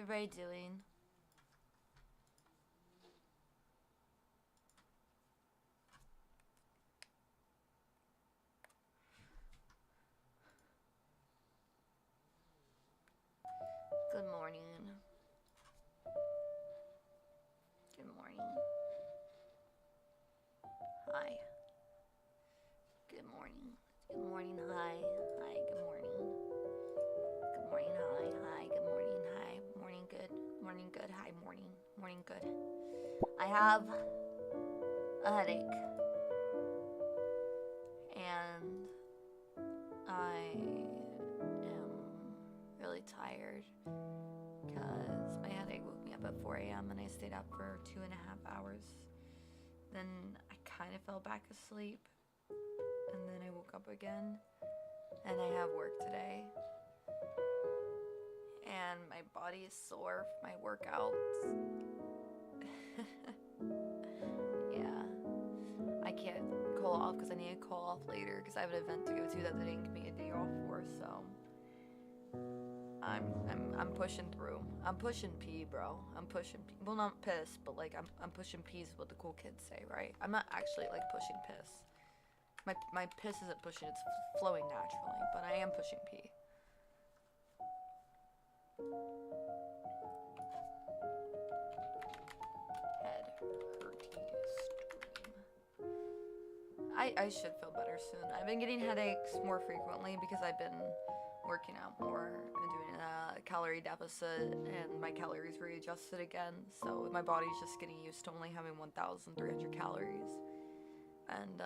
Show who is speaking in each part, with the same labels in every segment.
Speaker 1: everybody doing? Good morning. Good morning. Hi. Good morning. Good morning. Hi. Hi. Good morning. Good morning. Hi. Hi. Good morning. Hi. Morning. Good. Morning. Good. Hi. Morning. Morning. Good. I have a headache. And I am really tired because my headache woke me up at 4 a.m. and I stayed up for 2.5 hours. Then I kind of fell back asleep, and then I woke up again, and I have work today. And my body is sore from my workouts. Yeah. I can't call off because I need to call off later because I have an event to go to that they didn't give me a day off for, so I'm pushing through. I'm pushing P, bro. I'm pushing P. Well, not piss, but like I'm pushing P is what the cool kids say, right? I'm not actually like pushing piss. My piss isn't pushing, it's flowing naturally, but I am pushing P. Head hurty stream. I should feel better soon. I've been getting headaches more frequently because I've been working out more and doing a calorie deficit, and my calories readjusted again, so my body's just getting used to only having 1,300 calories. And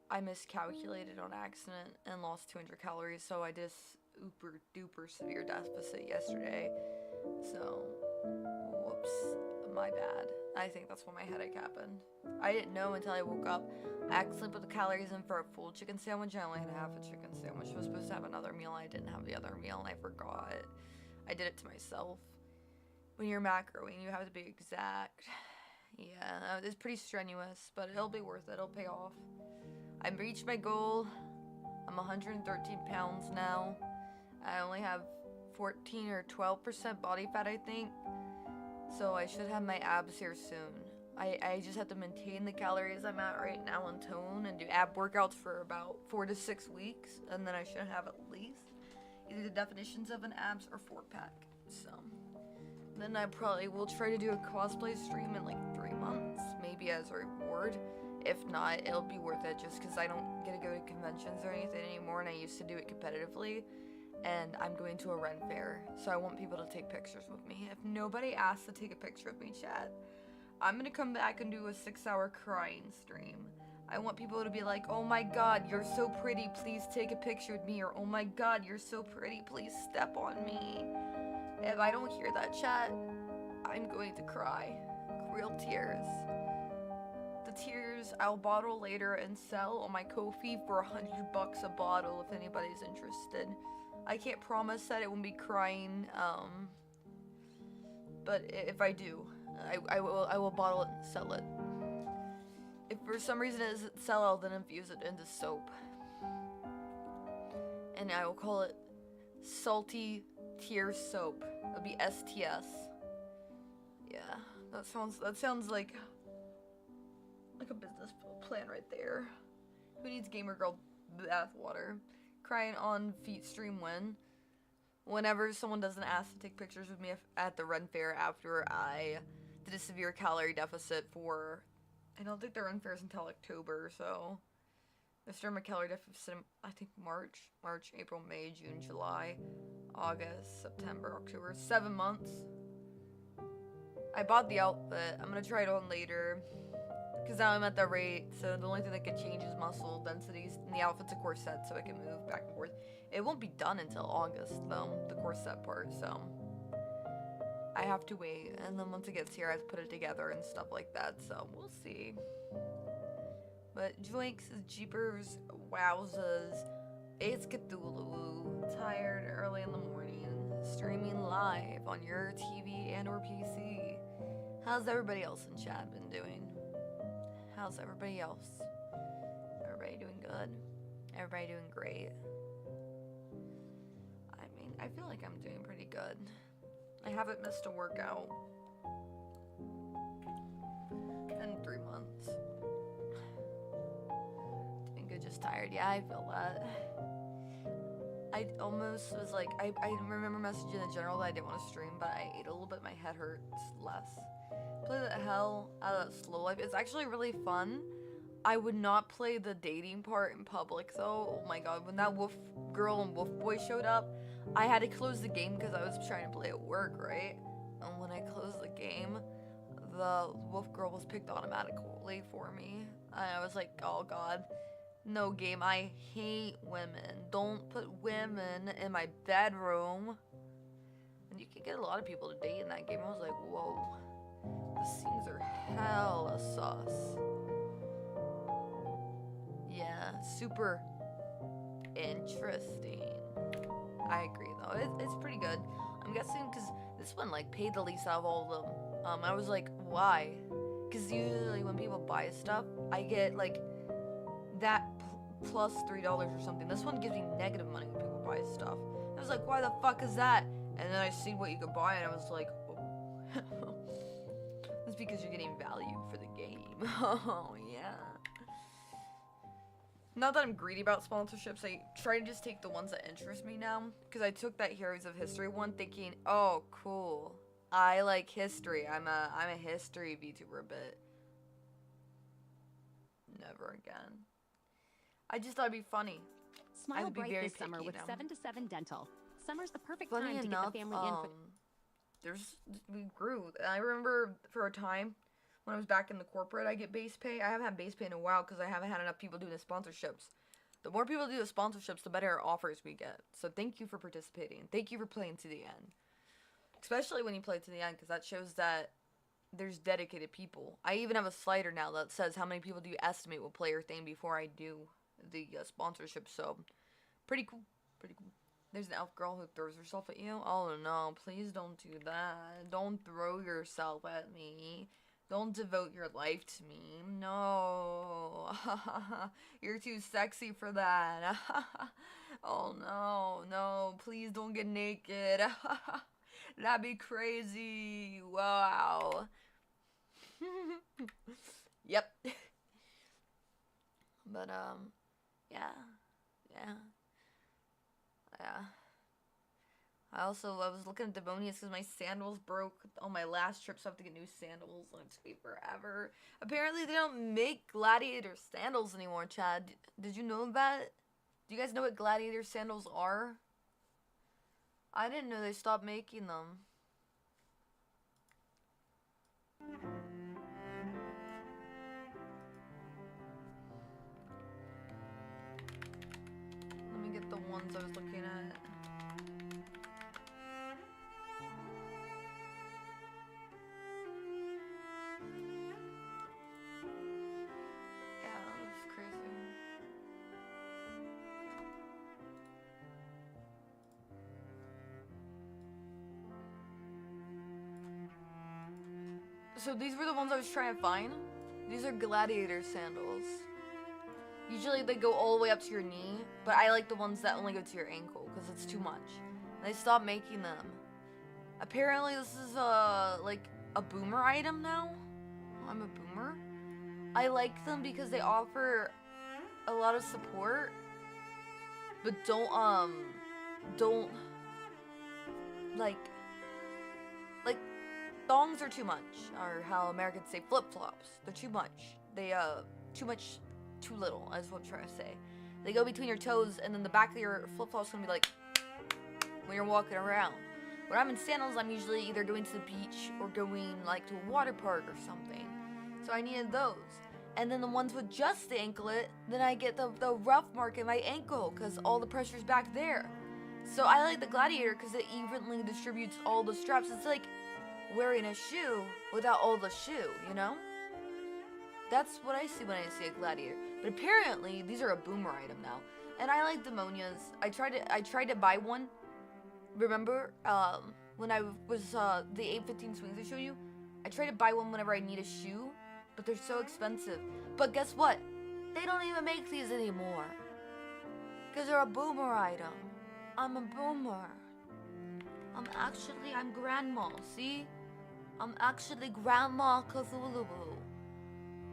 Speaker 1: I miscalculated on accident and lost 200 calories, so I did super duper severe deficit yesterday. So, whoops, my bad. I think that's when my headache happened. I didn't know until I woke up. I accidentally put the calories in for a full chicken sandwich. I only had half a chicken sandwich. I was supposed to have another meal. I didn't have the other meal, and I forgot. I did it to myself. When you're macroing, you have to be exact. Yeah, it's pretty strenuous, but it'll be worth it. It'll pay off. I've reached my goal. I'm 113 pounds now. I only have 14 or 12% body fat, I think. So I should have my abs here soon. I just have to maintain the calories I'm at right now in tone and do ab workouts for about 4 to 6 weeks, and then I should have at least either the definitions of an abs or 4-pack. So then I probably will try to do a cosplay stream in like 3 months, maybe as a reward. If not, it'll be worth it just because I don't get to go to conventions or anything anymore, and I used to do it competitively. And I'm going to a Ren fair, so I want people to take pictures with me. If nobody asks to take a picture with me, chat, I'm gonna come back and do a 6-hour crying stream. I want people to be like, oh my god, you're so pretty, please take a picture with me, or oh my god, you're so pretty, please step on me. If I don't hear that, chat, I'm going to cry. Real tears. The tears I'll bottle later and sell on my Ko-fi for $100 a bottle if anybody's interested. I can't promise that it won't be crying, but if I do, I will bottle it and sell it. If for some reason it doesn't sell, I'll then infuse it into soap. And I will call it Salty Tear Soap. It'll be STS. Yeah, that sounds like a business plan right there. Who needs gamer girl bathwater? Crying on feet stream whenever someone doesn't ask to take pictures with me at the Ren Fair after I did a severe calorie deficit for, I don't think the Ren Fair is until October, so I started my calorie deficit, I think March, April, May, June, July, August, September, October, 7 months. I bought the outfit. I'm gonna try it on later, because now I'm at that rate, so the only thing that could change is muscle densities, and the outfit's a corset, so it can move back and forth. It won't be done until August, though, the corset part, so I have to wait, and then once it gets here, I have to put it together and stuff like that, so we'll see. But Joinks, Jeepers, Wowzas, it's Cthulhu, tired early in the morning, streaming live on your TV and or PC. How's everybody else in chat been doing? How's everybody else? Everybody doing good? Everybody doing great? I mean, I feel like I'm doing pretty good. I haven't missed a workout in 3 months. Doing good, just tired. Yeah, I feel that. I almost was like, I remember messaging the general that I didn't want to stream, but I ate a little bit, my head hurts less. Play the hell out of that slow life. It's actually really fun. I would not play the dating part in public though. Oh my god, when that wolf girl and wolf boy showed up, I had to close the game because I was trying to play at work, right? And when I closed the game, the wolf girl was picked automatically for me. And I was like, oh god. No game, I hate women. Don't put women in my bedroom. And you can get a lot of people to date in that game. I was like, whoa. The scenes are hella sus. Yeah, super interesting. I agree though, it's pretty good. I'm guessing because this one like paid the least out of all of them. I was like, why? Because usually when people buy stuff, I get like that plus $3 or something. This one gives me negative money when people buy stuff. I was like, why the fuck is that? And then I see what you could buy and I was like, oh. It's because you're getting value for the game. Oh yeah. Not that I'm greedy about sponsorships, I try to just take the ones that interest me now. Because I took that Heroes of History one thinking, oh, cool. I like history. I'm a history VTuber a bit. Never again. I just thought it'd be funny.
Speaker 2: Smile bright this summer with 7 to 7 Dental. Summer's the perfect time to get the family in.
Speaker 1: We grew. I remember for a time when I was back in the corporate, I get base pay. I haven't had base pay in a while because I haven't had enough people doing the sponsorships. The more people do the sponsorships, the better offers we get. So thank you for participating. Thank you for playing to the end. Especially when you play to the end, because that shows that there's dedicated people. I even have a slider now that says how many people do you estimate will play your thing before I do the sponsorship. So pretty cool. Pretty cool. There's an elf girl who throws herself at you. Oh no, please don't do that. Don't throw yourself at me. Don't devote your life to me. No. You're too sexy for that. Oh no, no. Please don't get naked. That'd be crazy. Wow. Yep. But, yeah. I was looking at Devonia's because my sandals broke on my last trip, so I have to get new sandals, and it took me forever. Apparently, they don't make gladiator sandals anymore, Chad. Did you know that? Do you guys know what gladiator sandals are? I didn't know they stopped making them. Let me get the ones I was looking at. So these were the ones I was trying to find. These are gladiator sandals. Usually they go all the way up to your knee, but I like the ones that only go to your ankle because it's too much. And they stopped making them. Apparently this is like a boomer item now. I'm a boomer. I like them because they offer a lot of support, but don't like thongs are too much, or how Americans say flip-flops. They're too much. They, too much, too little, is what I'm trying to say. They go between your toes, and then the back of your flip-flop's gonna be like, when you're walking around. When I'm in sandals, I'm usually either going to the beach, or going, like, to a water park or something. So I needed those. And then the ones with just the anklet, then I get the rough mark in my ankle, because all the pressure's back there. So I like the gladiator, because it evenly distributes all the straps. It's like wearing a shoe without all the shoe, you know? That's what I see when I see a gladiator. But apparently, these are a boomer item now. And I like demonias. I tried to buy one. Remember, when I was, the 815 swings I showed you? I tried to buy one whenever I need a shoe, but they're so expensive. But guess what? They don't even make these anymore. Because they're a boomer item. I'm a boomer. I'm grandma, see? I'm actually Grandma Cthulhu.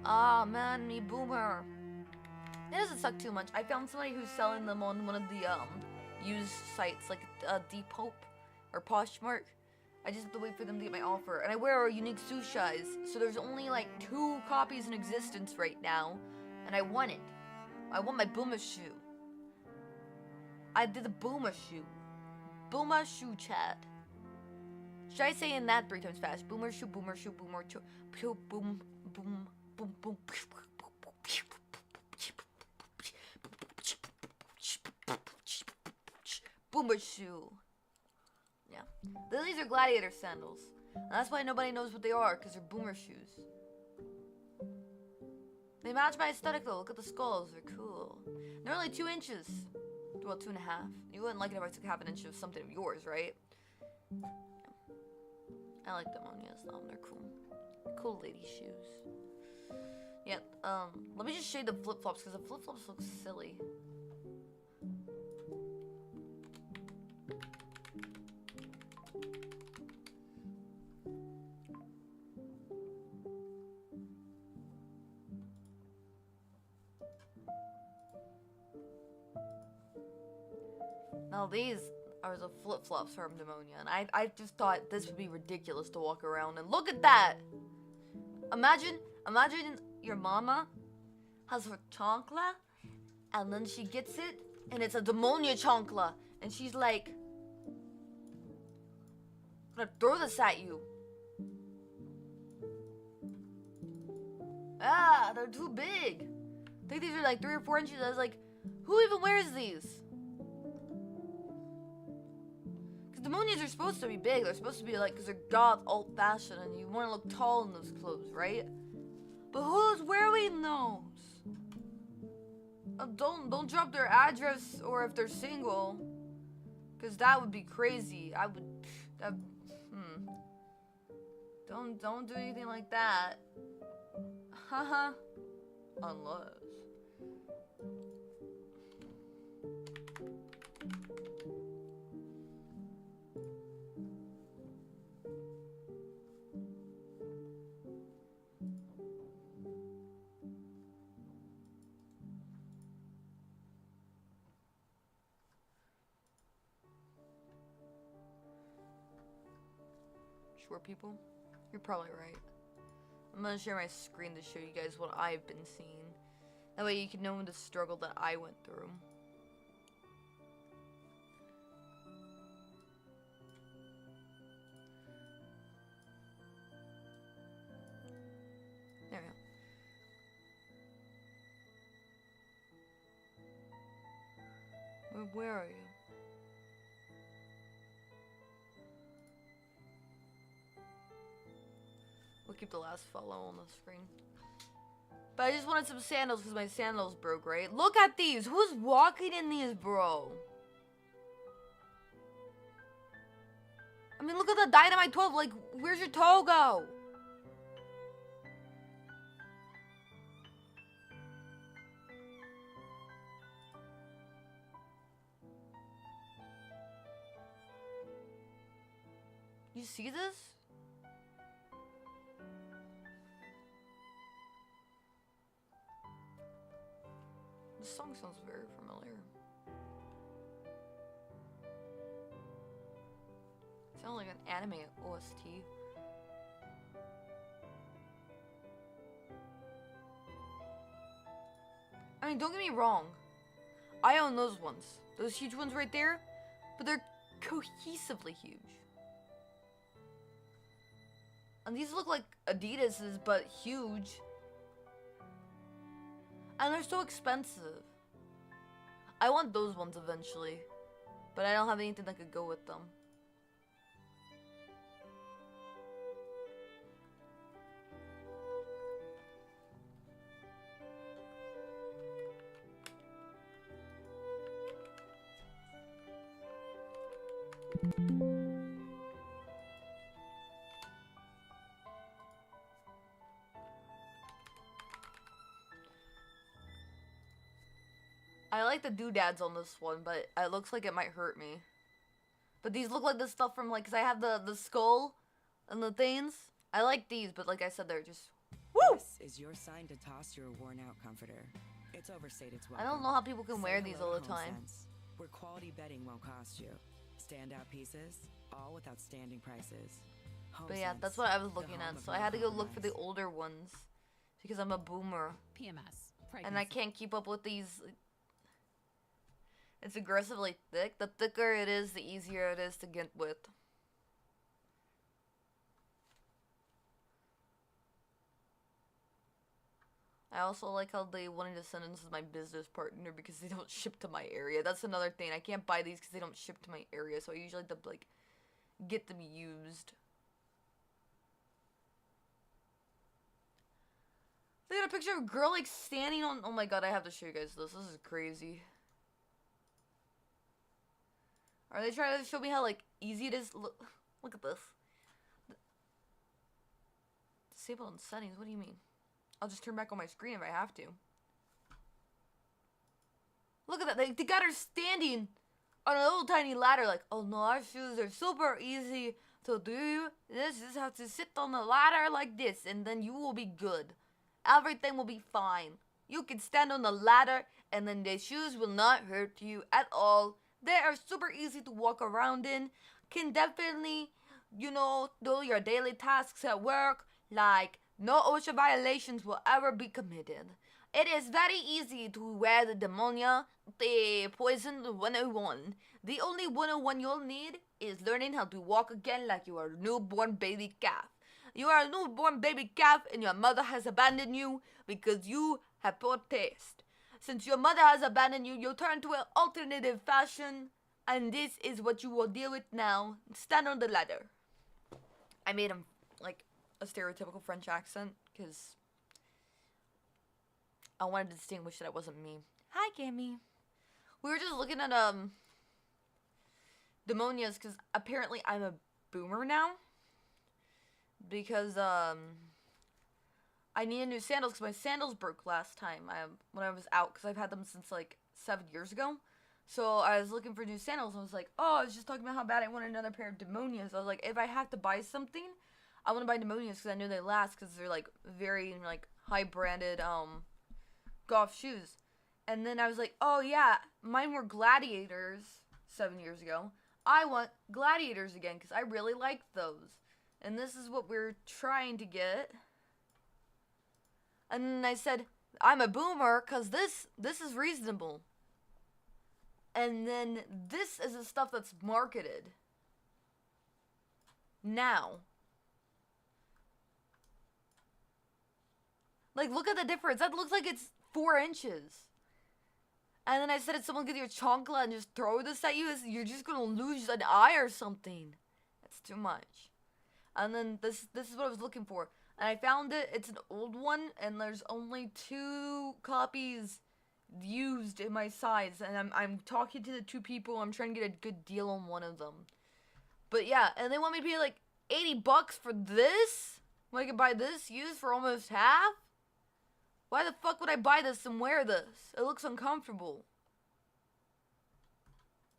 Speaker 1: Ah, man, me boomer. It doesn't suck too much. I found somebody who's selling them on one of the, used sites, like, Depop or Poshmark. I just have to wait for them to get my offer. And I wear a unique sushis, so there's only, like, 2 copies in existence right now. And I want it. I want my boomer shoe. I did the boomer shoe. Boomer shoe chat. Should I say in that 3 times fast? Boomer shoe, boomer shoe, boomer shoe, boom, boom, boom, boom. Boomer shoe. Yeah. These are gladiator sandals. And that's why nobody knows what they are, because they're boomer shoes. They match my aesthetic though. Look at the skulls. They're cool. They're only 2 inches. Well, 2.5. You wouldn't like it if I took half an inch of something of yours, right? Yeah. I like them on Islam. They're cool. Cool lady shoes. Yeah, let me just show you the flip-flops, because the flip-flops look silly. Now these are the flip-flops from Demonia, and I just thought this would be ridiculous to walk around, and look at that! Imagine your mama has her chancla, and then she gets it, and it's a Demonia chancla, and she's like, I'm gonna throw this at you. Ah, they're too big. I think these are like 3 or 4 inches. I was like, who even wears these? Demonias are supposed to be big. They're supposed to be like, because they're goth, old-fashioned, and you want to look tall in those clothes, right? But who's wearing those? Don't drop their address or if they're single, because that would be crazy. Don't do anything like that. Haha. Unless. Sure, people? You're probably right. I'm gonna share my screen to show you guys what I've been seeing. That way you can know the struggle that I went through. There we go. Where are you? We'll keep the last follow on the screen. But I just wanted some sandals because my sandals broke, right? Look at these! Who's walking in these, bro? I mean, look at the Dynamite 12. Like, where's your toe go? You see this? This song sounds very familiar. Sounds like an anime OST. I mean, don't get me wrong. I own those ones. Those huge ones right there. But they're cohesively huge. And these look like Adidas's, but huge. And they're so expensive. I want those ones eventually. But I don't have anything that could go with them. I like the doodads on this one, but it looks like it might hurt me. But these look like the stuff from, like, because I have the skull and the things. I like these, but like I said, they're just, woo!
Speaker 3: This is your sign to toss your worn-out comforter. It's overstayed its
Speaker 1: I
Speaker 3: welcome.
Speaker 1: don't know how people can
Speaker 3: Say
Speaker 1: wear these
Speaker 3: hello
Speaker 1: all
Speaker 3: to
Speaker 1: the time.
Speaker 3: HomeSense, where quality bedding won't cost you. Standout pieces, all with outstanding prices.
Speaker 1: But yeah, that's what I was looking at. So I had to go look for the older ones because I'm a boomer.
Speaker 2: PMS. Pregnancy.
Speaker 1: And I can't keep up with these. It's aggressively thick. The thicker it is, the easier it is to get with. I also like how they wanted to send this as my business partner because they don't ship to my area. That's another thing. I can't buy these because they don't ship to my area. So I usually have to, like, get them used. They got a picture of a girl, like, standing on... Oh my god, I have to show you guys this. This is crazy. Are they trying to show me how, like, easy it is? Look at this. Disable on settings? What do you mean? I'll just turn back on my screen if I have to. Look at that. They got her standing on a little tiny ladder like, oh no, our shoes are super easy to do. This just have to sit on the ladder like this and then you will be good. Everything will be fine. You can stand on the ladder and then the shoes will not hurt you at all. They are super easy to walk around in. Can definitely, you know, do your daily tasks at work. Like, no OSHA violations will ever be committed. It is very easy to wear the pneumonia, the poison 101. The only 101 you'll need is learning how to walk again like you are a newborn baby calf. You are a newborn baby calf and your mother has abandoned you because you have poor taste. Since your mother has abandoned you, you'll turn to an alternative fashion, and this is what you will deal with now. Stand on the ladder. I made him, like, a stereotypical French accent, because I wanted to distinguish that it wasn't me. Hi, Cammy. We were just looking at, demonias, because apparently I'm a boomer now. Because, I needed new sandals, because my sandals broke last time when I was out, because I've had them since, like, 7 years ago. So I was looking for new sandals, and I was like, oh, I was just talking about how bad I wanted another pair of demonias. I was like, if I have to buy something, I want to buy demonias because I know they last because they're, like, very, like, high-branded, golf shoes. And then I was like, oh, yeah, mine were Gladiators 7 years ago. I want Gladiators again because I really like those. And this is what we're trying to get. And then I said, I'm a boomer because this is reasonable. And then this is the stuff that's marketed now. Like, look at the difference. That looks like it's 4 inches. And then I said if someone gets your chancla and just throw this at you, you're just gonna lose an eye or something. That's too much. And then this is what I was looking for. And I found it. It's an old one, and there's only 2 copies used in my size. And I'm talking to the 2 people. I'm trying to get a good deal on one of them. But yeah, and they want me to pay like $80 for this? When I could buy this used for almost half? Why the fuck would I buy this and wear this? It looks uncomfortable.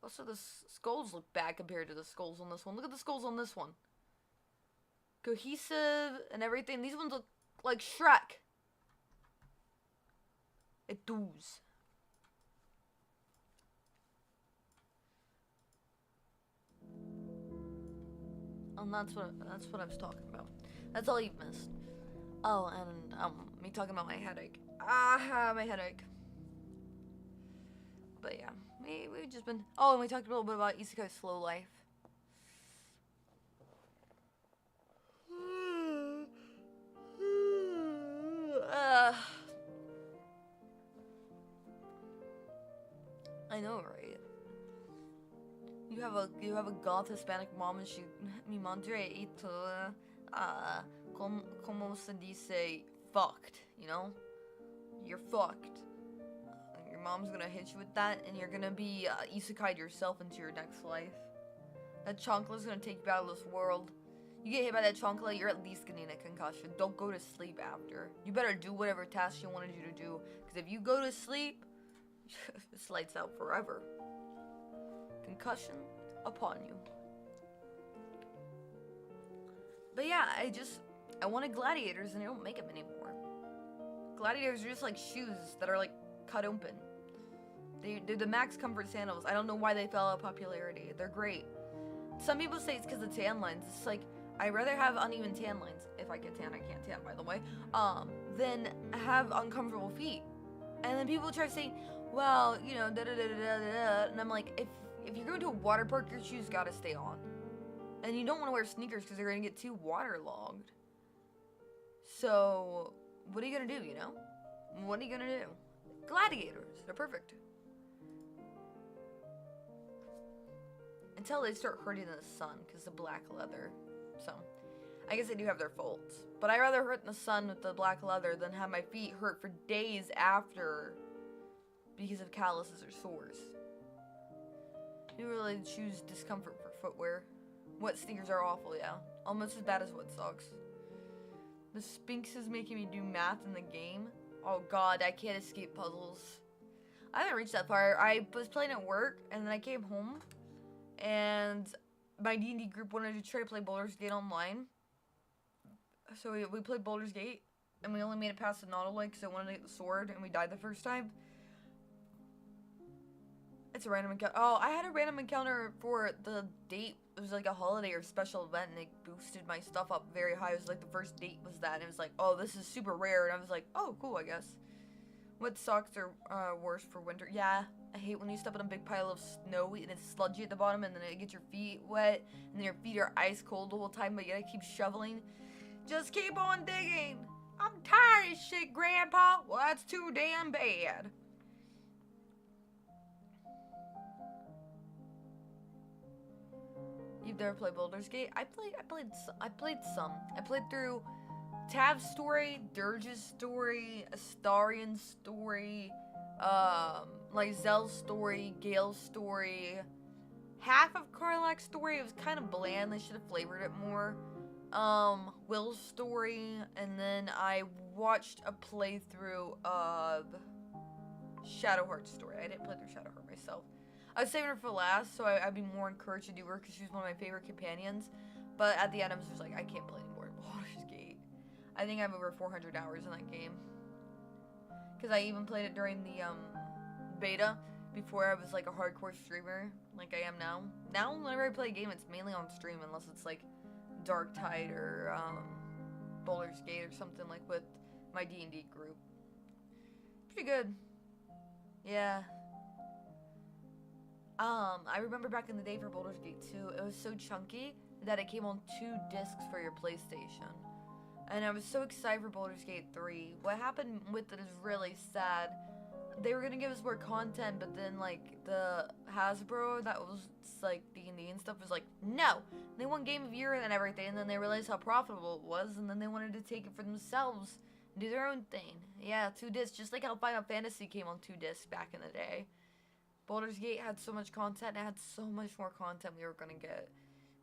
Speaker 1: Also, the skulls look bad compared to the skulls on this one. Look at the skulls on this one. Cohesive and everything. These ones look like Shrek. It does. And that's what I was talking about. That's all you've missed. Oh, and me talking about my headache. My headache. But yeah, we've just been. Oh, and we talked a little bit about Isekai Slow Life. I know, right? You have a goth Hispanic mom, and she mi madre ito como se dice fucked, you know? You're fucked. Your mom's gonna hit you with that, and you're gonna be isekai'd yourself into your next life. That chancla's gonna take you out of this world. You get hit by that chancla, you're at least getting a concussion. Don't go to sleep after. You better do whatever task she wanted you to do, because if you go to sleep, it's lights out forever. Concussion? upon you. But yeah, I wanted gladiators and they don't make them anymore. Gladiators are just like shoes that are like cut open. They're the max comfort sandals. I don't know why they fell out of popularity. They're great. Some people say it's because of tan lines. It's like, I'd rather have uneven tan lines. If I can tan, I can't tan, by the way. Than have uncomfortable feet. And then people try to say, well, you know, da-da-da-da-da-da. And I'm like, if you're going to a water park, your shoes gotta stay on. And you don't want to wear sneakers because they're going to get too waterlogged. So, what are you going to do, you know? What are you going to do? Gladiators. They're perfect. Until they start hurting in the sun because of black leather. So, I guess they do have their faults. But I'd rather hurt in the sun with the black leather than have my feet hurt for days after because of calluses or sores. You really choose discomfort for footwear. Wet sneakers are awful, yeah. Almost as bad as wet socks. The Sphinx is making me do math in the game. Oh god, I can't escape puzzles. I haven't reached that far. I was playing at work, and then I came home, and my D&D group wanted to try to play Baldur's Gate online. So we played Baldur's Gate, and we only made it past the Nautilus because I wanted to get the sword, and we died the first time. It's a random encounter. Oh, I had a random encounter for the date. It was like a holiday or special event, and it boosted my stuff up very high. It was like the first date was that, and it was like, oh, this is super rare, and I was like, oh, cool, I guess. What socks are worse for winter? Yeah, I hate when you step on a big pile of snow, and it's sludgy at the bottom, and then it gets your feet wet, and then your feet are ice cold the whole time, but you gotta keep shoveling. Just keep on digging. I'm tired of shit, Grandpa. Well, that's too damn bad. You've never played Baldur's Gate? I played some. I played through Tav's story, Dirge's story, Astarian's story, like Zell's story, Gale's story, half of Karlach's story. It was kind of bland. They should have flavored it more. Will's story, and then I watched a playthrough of Shadowheart's story. I didn't play through Shadowheart myself. I was saving her for last, so I'd be more encouraged to do her because she's one of my favorite companions. But at the end, I was just like, I can't play anymore. Baldur's Gate. I think I have over 400 hours in that game. Because I even played it during the beta before I was like a hardcore streamer, like I am now. Now, whenever I play a game, it's mainly on stream, unless it's like Dark Tide or Baldur's Gate or something like with my D&D group. Pretty good. Yeah. I remember back in the day for Baldur's Gate 2, it was so chunky that it came on 2 discs for your PlayStation. And I was so excited for Baldur's Gate 3. What happened with it is really sad. They were gonna give us more content, but then, like, the Hasbro that was, like, D&D and stuff was like, no! They won Game of Year and everything, and then they realized how profitable it was, and then they wanted to take it for themselves and do their own thing. Yeah, 2 discs, just like how Final Fantasy came on 2 discs back in the day. Baldur's Gate had so much content, it had so much more content we were gonna get.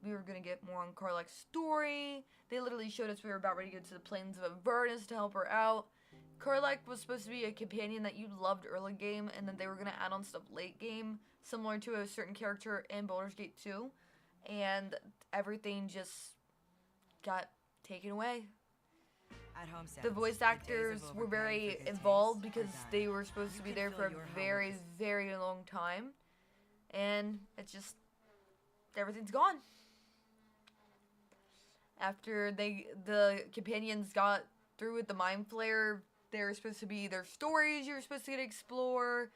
Speaker 1: We were gonna get more on Karlach's story. They literally showed us we were about ready to go to the Plains of Avernus to help her out. Karlach was supposed to be a companion that you loved early game, and then they were gonna add on stuff late game, similar to a certain character in Baldur's Gate 2. And everything just got taken away. The voice actors were very involved because they were supposed to be there for a very, very long time. And it's just, everything's gone. After the companions got through with the Mind Flayer, they were supposed to be their stories you were supposed to get to explore.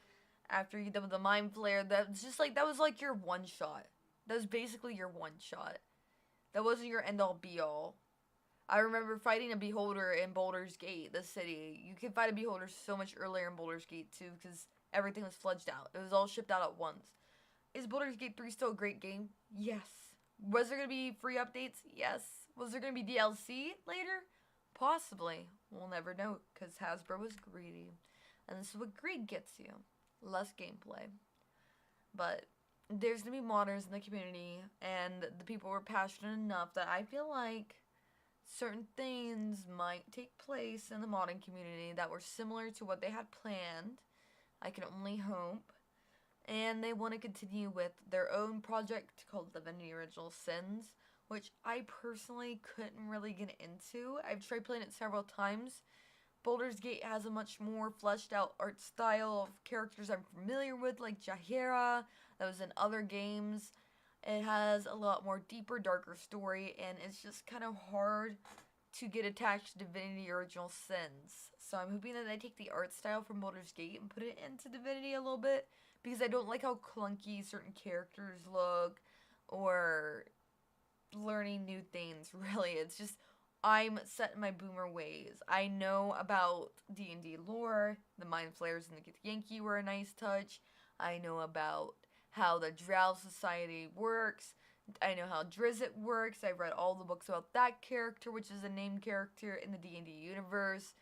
Speaker 1: After you did with the Mind Flayer, that was just like, that was like your one shot. That was basically your one shot. That wasn't your end all be all. I remember fighting a Beholder in Baldur's Gate, the city. You could fight a Beholder so much earlier in Baldur's Gate 2 because everything was fledged out. It was all shipped out at once. Is Baldur's Gate 3 still a great game? Yes. Was there going to be free updates? Yes. Was there going to be DLC later? Possibly. We'll never know because Hasbro was greedy. And this is what greed gets you. Less gameplay. But there's going to be modders in the community, and the people were passionate enough that I feel like certain things might take place in the modding community that were similar to what they had planned. I can only hope. and they want to continue with their own project called Divinity Original Sins, which I personally couldn't really get into. I've tried playing it several times. Baldur's Gate has a much more fleshed out art style of characters I'm familiar with, like Jaheira, that was in other games. It has a lot more deeper, darker story, and it's just kind of hard to get attached to Divinity Original Sins. So I'm hoping that I take the art style from Baldur's Gate and put it into Divinity a little bit, because I don't like how clunky certain characters look, or learning new things, really. It's just, I'm set in my boomer ways. I know about D&D lore, the Mind Flayers and the Githyanki were a nice touch. I know about how the Drow Society works. I know how Drizzt works. I've read all the books about that character, which is a named character in the D&D universe.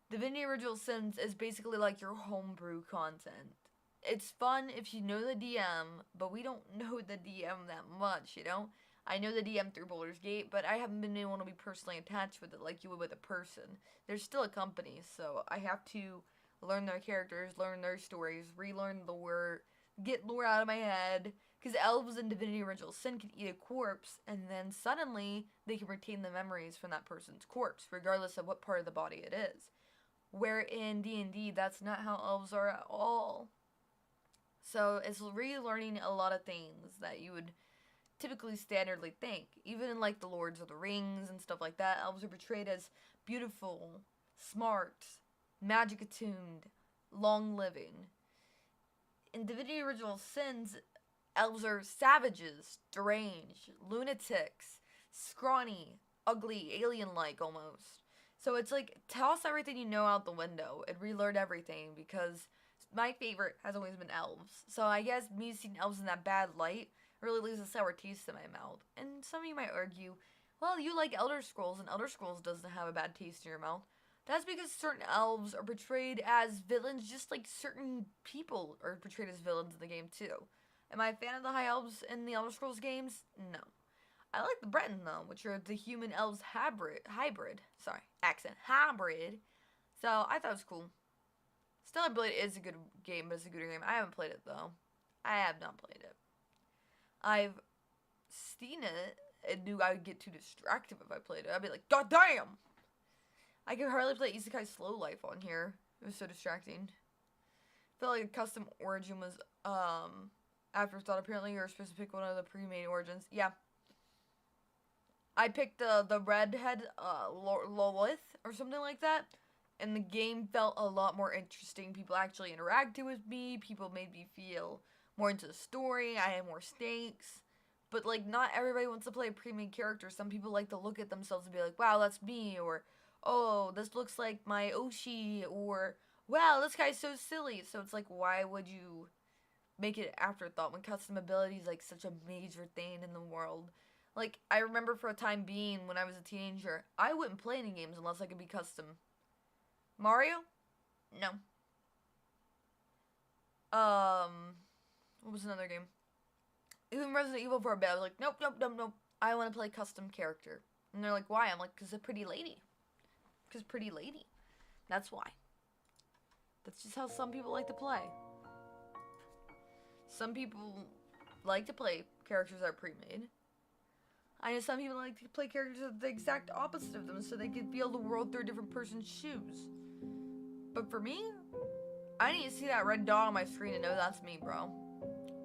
Speaker 1: Divinity Original Sins is basically like your homebrew content. It's fun if you know the DM, but we don't know the DM that much, you know? I know the DM through Baldur's Gate, but I haven't been able to be personally attached with it like you would with a person. There's still a company, so I have to learn their characters, learn their stories, relearn the lore, get lore out of my head. Because elves in Divinity Original Sin can eat a corpse, and then suddenly they can retain the memories from that person's corpse, regardless of what part of the body it is. Where in D&D, that's not how elves are at all. So it's relearning a lot of things that you would typically standardly think. Even in like the Lords of the Rings and stuff like that, elves are portrayed as beautiful, smart, magic attuned, long living. In Divinity Original Sins, elves are savages, deranged, lunatics, scrawny, ugly, alien-like almost. So it's like, toss everything you know out the window and relearn everything, because my favorite has always been elves. So I guess me seeing elves in that bad light really leaves a sour taste in my mouth. And some of you might argue, well, you like Elder Scrolls, and Elder Scrolls doesn't have a bad taste in your mouth. That's because certain elves are portrayed as villains, just like certain people are portrayed as villains in the game too. Am I a fan of the High Elves in the Elder Scrolls games? No. I like the Breton though, which are the human elves hybrid. So I thought it was cool. Still, I believe it is a good game, but it's a good game. I haven't played it though. I have not played it. I've seen it and knew I would get too distracted if I played it. I'd be like, God damn! I could hardly play Isekai Slow Life on here. It was so distracting. I felt like a custom origin was afterthought. Apparently you're supposed to pick one of the pre-made origins. Yeah. I picked the redhead Lolith or something like that. And the game felt a lot more interesting. People actually interacted with me. People made me feel more into the story. I had more stakes. But, like, not everybody wants to play a pre-made character. Some people like to look at themselves and be like, wow, that's me. Or, oh, this looks like my Oshi. Or, wow, this guy's so silly. So it's like, why would you make it an afterthought when custom ability is, like, such a major thing in the world? Like, I remember for a time being, when I was a teenager, I wouldn't play any games unless I could be custom. Mario? No. What was another game? Even Resident Evil for a bit, I was like, nope. I want to play custom character. And they're like, why? I'm like, because a pretty lady. Because pretty lady. That's why. That's just how some people like to play. Some people like to play characters that are pre-made. I know some people like to play characters that are the exact opposite of them so they can feel the world through a different person's shoes. But for me, I need to see that red dot on my screen to know that's me, bro.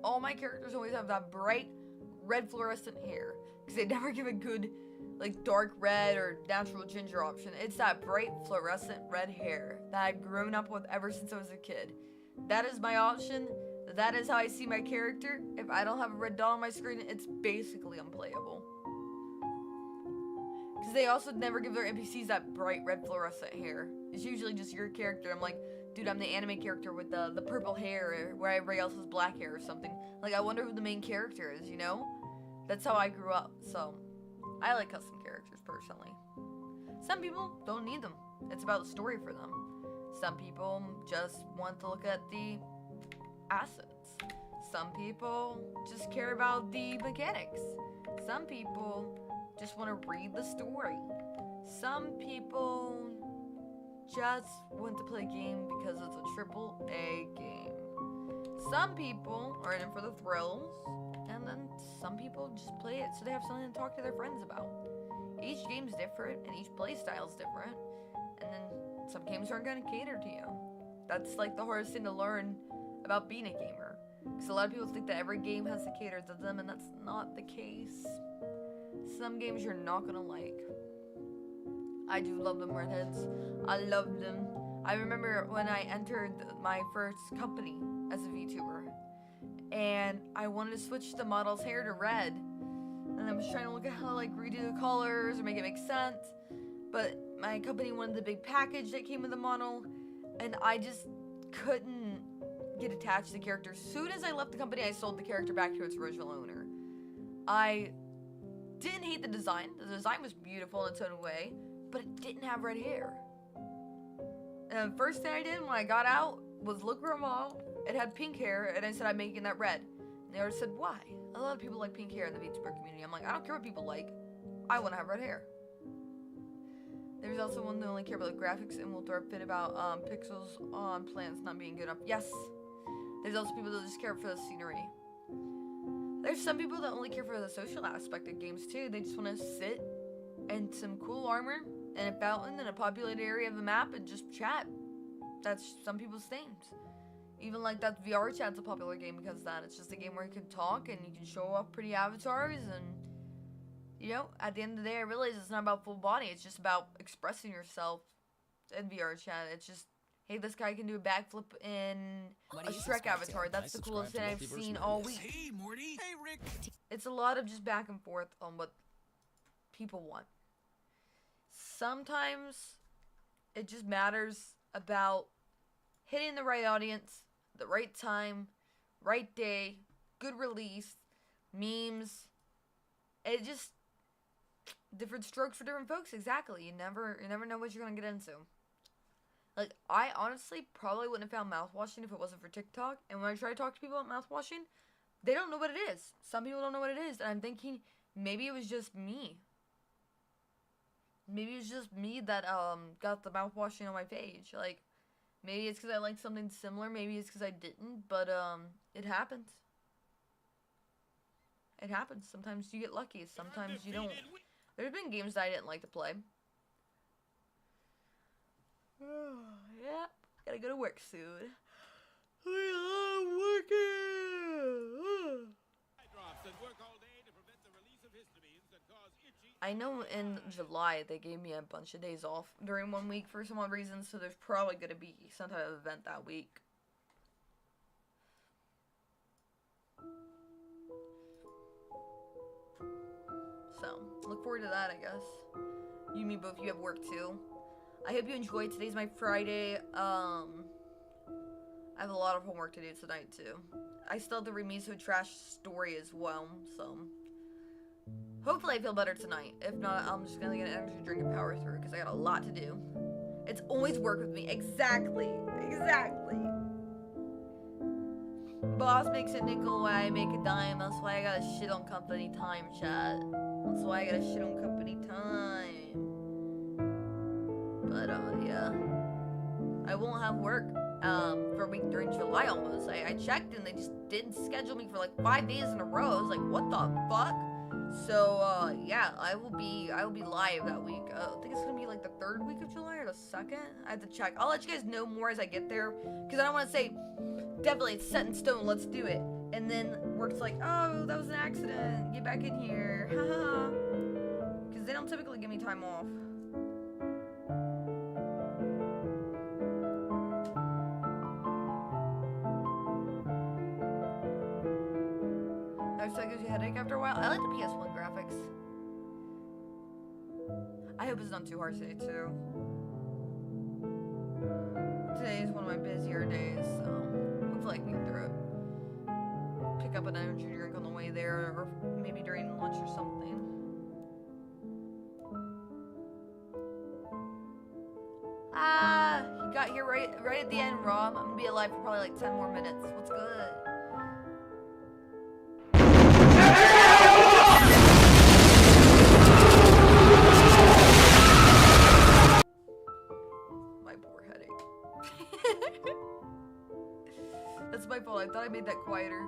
Speaker 1: All my characters always have that bright red fluorescent hair, because they never give a good, like, dark red or natural ginger option. It's that bright fluorescent red hair that I've grown up with ever since I was a kid. That is my option. That is how I see my character. If I don't have a red dot on my screen, it's basically unplayable. Because they also never give their NPCs that bright red fluorescent hair. It's usually just your character. I'm like, dude, I'm the anime character with the purple hair, where everybody else has black hair or something. Like, I wonder who the main character is, you know? That's how I grew up, so I like custom characters, personally. Some people don't need them. It's about the story for them. Some people just want to look at the assets. Some people just care about the mechanics. Some people just want to read the story. Some people just want to play a game because it's a AAA game. some people are in it for the thrills, and then some people just play it so they have something to talk to their friends about. Each game's different, and each play style's different, and then some games aren't gonna cater to you. That's like the hardest thing to learn about being a gamer. Because a lot of people think that every game has to cater to them, and that's not the case. Some games you're not gonna like. I do love them redheads. I love them. I remember when I entered my first company as a VTuber, and I wanted to switch the model's hair to red, and I was trying to look at how to like redo the colors or make it make sense, but my company wanted the big package that came with the model, and I just couldn't get attached to the character. As soon as I left the company, I sold the character back to its original owner. I didn't hate the design. The design was beautiful in its own way, but it didn't have red hair. And the first thing I did when I got out was look for a model. It had pink hair, and I said I'm making that red. And they already said, why? A lot of people like pink hair in the VTuber community. I'm like, I don't care what people like. I want to have red hair. There's also one that only care about the graphics and will throw a fit about pixels on plants not being good enough. Yes. There's also people that just care for the scenery. There's some people that only care for the social aspect of games too. They just want to sit in some cool armor and a fountain in a populated area of the map and just chat. That's some people's things. Even like that VR chat's a popular game because of that. It's just a game where you can talk and you can show off pretty avatars, and you know, at the end of the day, I realize it's not about full body. It's just about expressing yourself in VR chat. It's just, hey, this guy can do a backflip in a Shrek avatar. That's the coolest thing I've seen all week.
Speaker 4: Hey, Morty. Hey, Rick.
Speaker 1: It's a lot of just back and forth on what people want. Sometimes it just matters about hitting the right audience, the right time, right day, good release, memes. It just different strokes for different folks. Exactly. You never know what you're gonna get into. Like, I honestly probably wouldn't have found mouthwashing if it wasn't for TikTok. And when I try to talk to people about mouthwashing, they don't know what it is. Some people don't know what it is, and I'm thinking maybe it was just me. Maybe it's just me that got the mouthwashing on my page. Like, maybe it's because I liked something similar. Maybe it's because I didn't. But it happens. It happens. Sometimes you get lucky. Sometimes you don't. There's been games that I didn't like to play. Yeah, gotta go to work soon. I'm working. I know in July they gave me a bunch of days off during 1 week for some odd reason, so there's probably gonna be some type of event that week. So, look forward to that, I guess. You, me, both, you have work too. I hope you enjoyed. Today's my Friday. I have a lot of homework to do tonight too. I still have the Remiso Trash story as well, so hopefully I feel better tonight. If not, I'm just gonna get an energy drink and power through because I got a lot to do. It's always work with me. Exactly. Boss makes a nickel when I make a dime. That's why I gotta shit on company time, chat. That's why I gotta shit on company time. But, yeah. I won't have work, for a week during July almost. I checked and they just didn't schedule me for like 5 days in a row. I was like, what the fuck? So, yeah, I will be live that week. I think it's gonna be like the 3rd week of July or the 2nd. I have to check. I'll let you guys know more as I get there. Because I don't want to say, definitely it's set in stone, let's do it. And then work's like, oh, that was an accident. Get back in here. Haha. Because they don't typically give me time off. That gives you a headache after a while. I like the PS1 graphics. I hope it's not too hard today too. Today is one of my busier days, so hopefully I can get through it. Pick up an energy drink on the way there, or maybe during lunch or something. You got here right at the end, Rob. I'm gonna be alive for probably like 10 more minutes. What's good? That's my fault. I thought I made that quieter.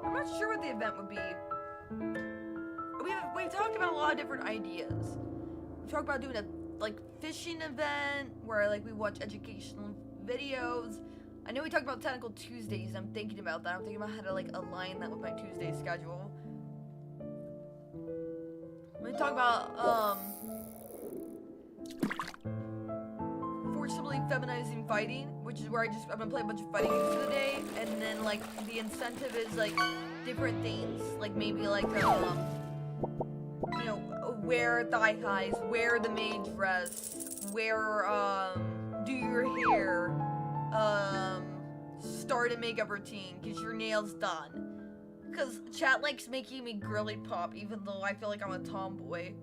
Speaker 1: I'm not sure what the event would be. We've talked about a lot of different ideas. We talked about doing a like fishing event where like we watch educational videos. I know we talked about Technical Tuesdays. I'm thinking about that. I'm thinking about how to like align that with my Tuesday schedule. We talk about forcibly feminizing fighting, which is where I'm gonna play a bunch of fighting games for the day, and then like the incentive is like different things, like maybe like you know, wear thigh highs, wear the maid dress, wear do your hair, start a makeup routine, get your nails done. Cause chat likes making me girly pop, even though I feel like I'm a tomboy.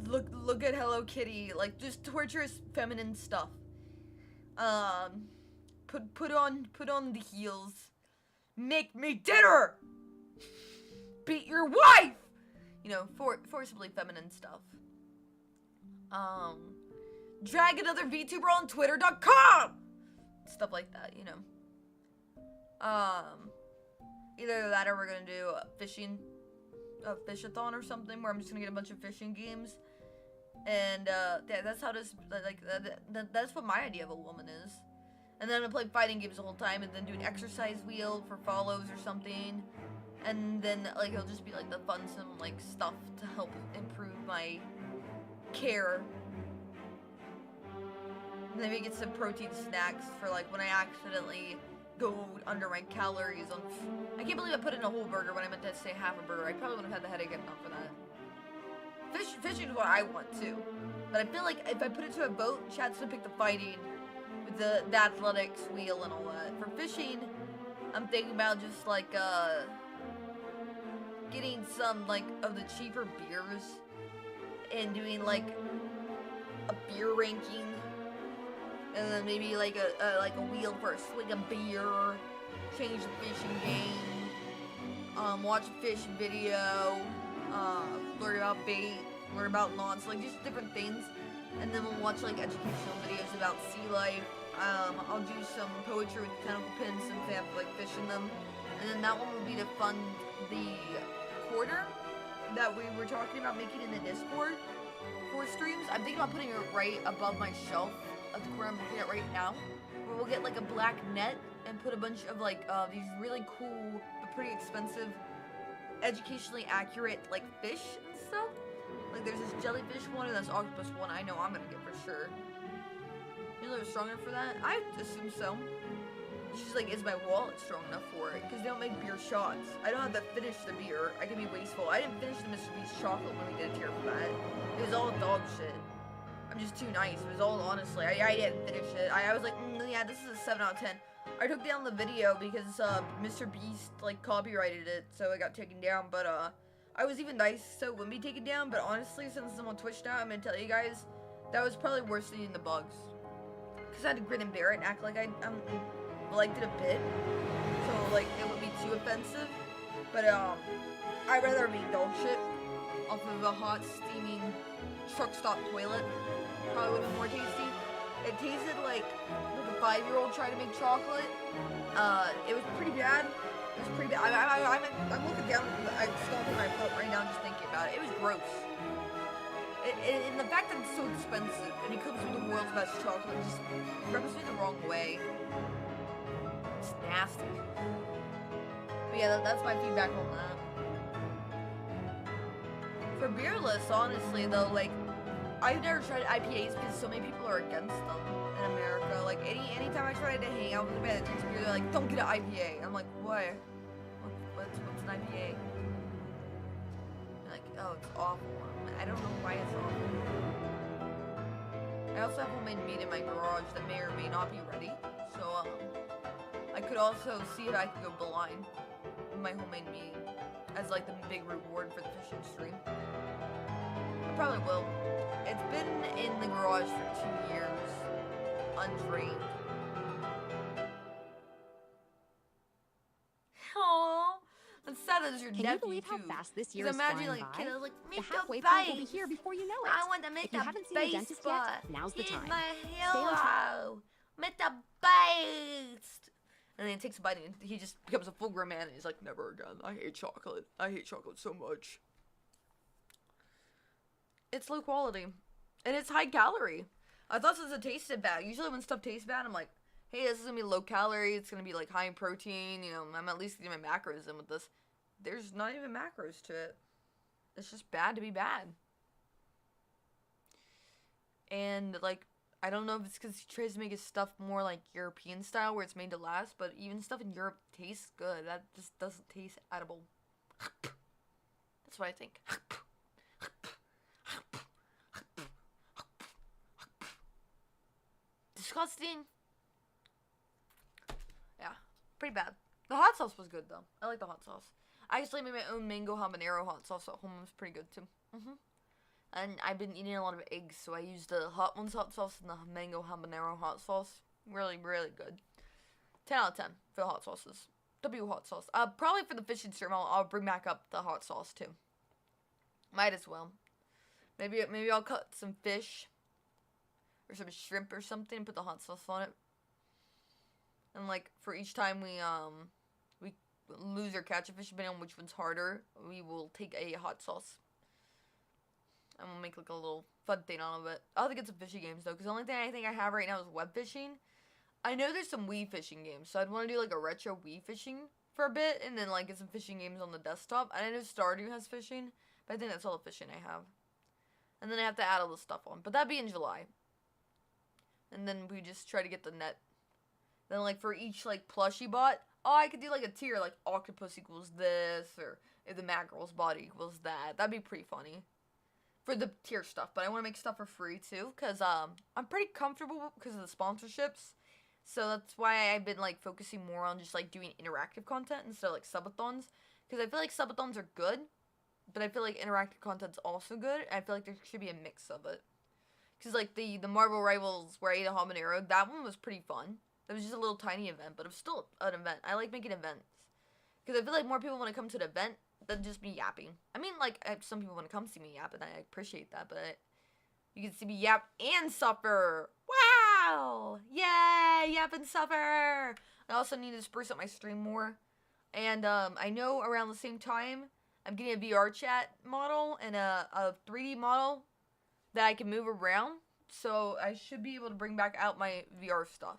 Speaker 1: Look at Hello Kitty, like just torturous feminine stuff. Put on the heels. Make me dinner. Beat your wife. You know, forcibly feminine stuff. Drag another VTuber on Twitter.com. Stuff like that, you know. Either that or we're gonna do a fishathon or something where I'm just gonna get a bunch of fishing games. And yeah, that's how this that's what my idea of a woman is. And then I'm gonna play fighting games the whole time, and then do an exercise wheel for follows or something. And then like it'll just be like the fun some like stuff to help improve my care. And then we get some protein snacks for like when I accidentally go under my calories on. I can't believe I put in a whole burger when I meant to say half a burger. I probably would have had the headache enough for that. Fishing is what I want too, but I feel like if I put it to a vote, chat's gonna pick the fighting with the athletics wheel and all that. For fishing, I'm thinking about just like getting some like of the cheaper beers and doing like a beer ranking. And then maybe like a wheel for a swig of beer, change the fishing game, watch a fish video, learn about bait, learn about lawns, like just different things. And then we'll watch like educational videos about sea life. I'll do some poetry with tentacle pins since they have like fish in them. And then that one will be to fund the quarter that we were talking about making in the Discord for streams. I'm thinking about putting it right above my shelf. Where I'm looking at right now, where we'll get like a black net and put a bunch of like these really cool but pretty expensive, educationally accurate like fish and stuff. Like there's this jellyfish one and this octopus one I know I'm gonna get for sure. You know they're strong enough for that? I assume so. She's like, is my wallet strong enough for it? Because they don't make beer shots. I don't have to finish the beer. I can be wasteful. I didn't finish the Mr. Beast chocolate when we did a tier for that. It was all dog shit. I'm just too nice. It was all honestly. I didn't finish it. I was like, yeah, this is a 7 out of 10. I took down the video because Mr. Beast like copyrighted it, so it got taken down. But I was even nice, so it wouldn't be taken down. But honestly, since I'm on Twitch now, I'm gonna tell you guys that was probably worse than eating the bugs. Cause I had to grin and bear it and act like I liked it a bit, so like it would be too offensive. But I'd rather eat dog shit off of a hot steaming truck stop toilet. Probably would have been more tasty. It tasted like a 5-year-old trying to make chocolate. It was pretty bad. It was pretty bad. I'm looking down. I'm stomping my foot right now just thinking about it. It was gross. And the fact that it's so expensive and it comes with the world's best chocolate just rubs me the wrong way. It's nasty. But yeah, that's my feedback on that. For beerless, honestly though, like I've never tried IPAs because so many people are against them in America. Like anytime I try to hang out with a band that drinks beer, they're like, don't get an IPA. I'm like, why? What's an IPA? They're like, oh, it's awful. I don't know why it's awful. I also have homemade meat in my garage that may or may not be ready. So I could also see if I could go blind with my homemade meat as like the big reward for the fishing stream. I probably will. It's been in the garage for 2 years, undrained. Aww, that's sad as your
Speaker 2: Can
Speaker 1: nephew,
Speaker 2: you believe how
Speaker 1: too.
Speaker 2: fast this year
Speaker 1: 'Cause
Speaker 2: is
Speaker 1: imagine,
Speaker 2: flying
Speaker 1: like,
Speaker 2: by?
Speaker 1: kid, I was like, make
Speaker 2: The halfway
Speaker 1: a
Speaker 2: point will be
Speaker 1: base.
Speaker 2: here before you know it.
Speaker 1: I want to make
Speaker 2: If you
Speaker 1: the
Speaker 2: haven't seen the
Speaker 1: base
Speaker 2: dentist
Speaker 1: spot.
Speaker 2: yet, now's the
Speaker 1: He's
Speaker 2: time.
Speaker 1: my
Speaker 2: Stay on top.
Speaker 1: hero. Make the base. And then he takes a bite and he just becomes a full-grown man and he's like, never again. I hate chocolate. I hate chocolate so much. It's low quality. And it's high calorie. I thought since it tasted bad. Usually when stuff tastes bad, I'm like, hey, this is going to be low calorie. It's going to be like high in protein. You know, I'm at least getting my macros in with this. There's not even macros to it. It's just bad to be bad. And, like, I don't know if it's because he tries to make his stuff more, like, European style, where it's made to last, but even stuff in Europe tastes good. That just doesn't taste edible. That's what I think. Disgusting. Yeah, pretty bad. The hot sauce was good, though. I like the hot sauce. I actually made my own mango habanero hot sauce at home. It was pretty good, too. And I've been eating a lot of eggs, so I used the Hot Ones hot sauce and the mango habanero hot sauce. Really, really good. 10 out of 10 for the hot sauces. W hot sauce. Probably for the fish and shrimp, I'll bring back up the hot sauce, too. Might as well. Maybe I'll cut some fish or some shrimp or something and put the hot sauce on it. And, like, for each time we lose or catch a fish, depending on which one's harder, we will take a hot sauce. And we'll make, like, a little fun thing out of it. I'll have to get some fishing games, though, because the only thing I think I have right now is web fishing. I know there's some Wii fishing games, so I'd want to do, like, a retro Wii fishing for a bit, and then, like, get some fishing games on the desktop. I know Stardew has fishing, but I think that's all the fishing I have. And then I have to add all the stuff on, but that'd be in July. And then we just try to get the net. Then, like, for each, like, plushie bot, oh, I could do, like, a tier, like, octopus equals this, or if the mackerel's body equals that. That'd be pretty funny. For the tier stuff, but I want to make stuff for free, too, because, I'm pretty comfortable because of the sponsorships. So that's why I've been, like, focusing more on just, like, doing interactive content instead of, like, subathons. Because I feel like subathons are good, but I feel like interactive content's also good. I feel like there should be a mix of it. Because, like, the Marvel Rivals where I ate a habanero, that one was pretty fun. It was just a little tiny event, but it was still an event. I like making events. Because I feel like more people want to come to the event than just me yapping. I mean, like, some people want to come see me yap, and I appreciate that, but you can see me yap and suffer. Wow! Yay! Yap and suffer! I also need to spruce up my stream more. And, I know around the same time, I'm getting a VR chat model and a 3D model that I can move around. So I should be able to bring back out my VR stuff.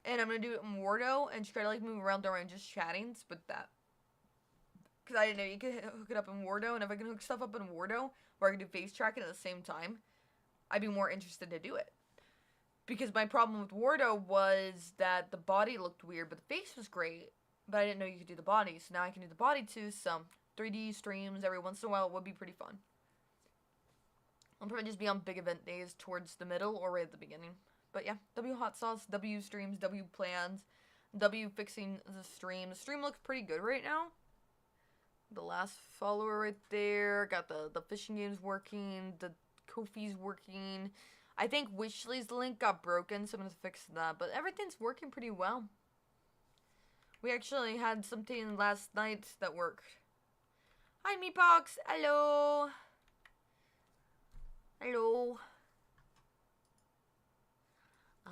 Speaker 1: And I'm going to do it in Wardo and try to, like, move around during just chatting with that. Because I didn't know you could hook it up in Wardo. And if I can hook stuff up in Wardo, where I can do face tracking at the same time, I'd be more interested to do it. Because my problem with Wardo was that the body looked weird, but the face was great. But I didn't know you could do the body. So now I can do the body too. So 3D streams every once in a while would be pretty fun. I'll probably just be on big event days towards the middle or right at the beginning. But yeah, W hot sauce, W streams, W plans, W fixing the stream. The stream looks pretty good right now. The last follower right there. Got the fishing games working. The Ko-fi's working. I think Wishley's link got broken, so I'm going to fix that. But everything's working pretty well. We actually had something last night that worked. Hi, Meatbox. Hello. Hello.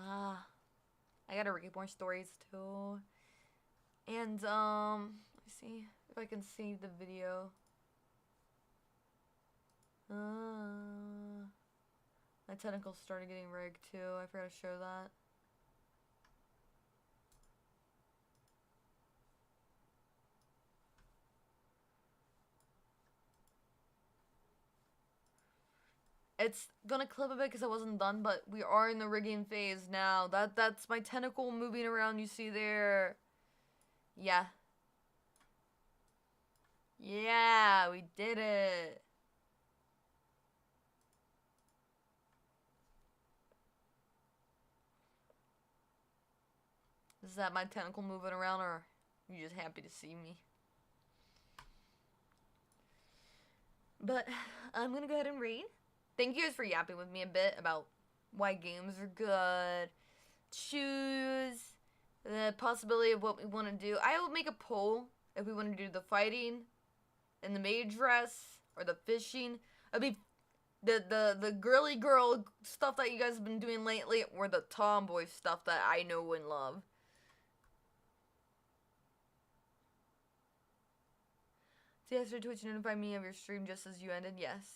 Speaker 1: I gotta read more stories too. And, let's see if I can save the video. My tentacles started getting rigged too. I forgot to show that. It's gonna clip a bit because I wasn't done, but we are in the rigging phase now. That's my tentacle moving around you see there. Yeah. Yeah, we did it. Is that my tentacle moving around, or are you just happy to see me? But I'm gonna go ahead and read. Thank you guys for yapping with me a bit about why games are good, choose, the possibility of what we want to do. I will make a poll if we want to do the fighting, in the maid dress or the fishing. It'd be the girly girl stuff that you guys have been doing lately, or the tomboy stuff that I know and love. So yesterday Twitch notified me of your stream just as you ended. Yes.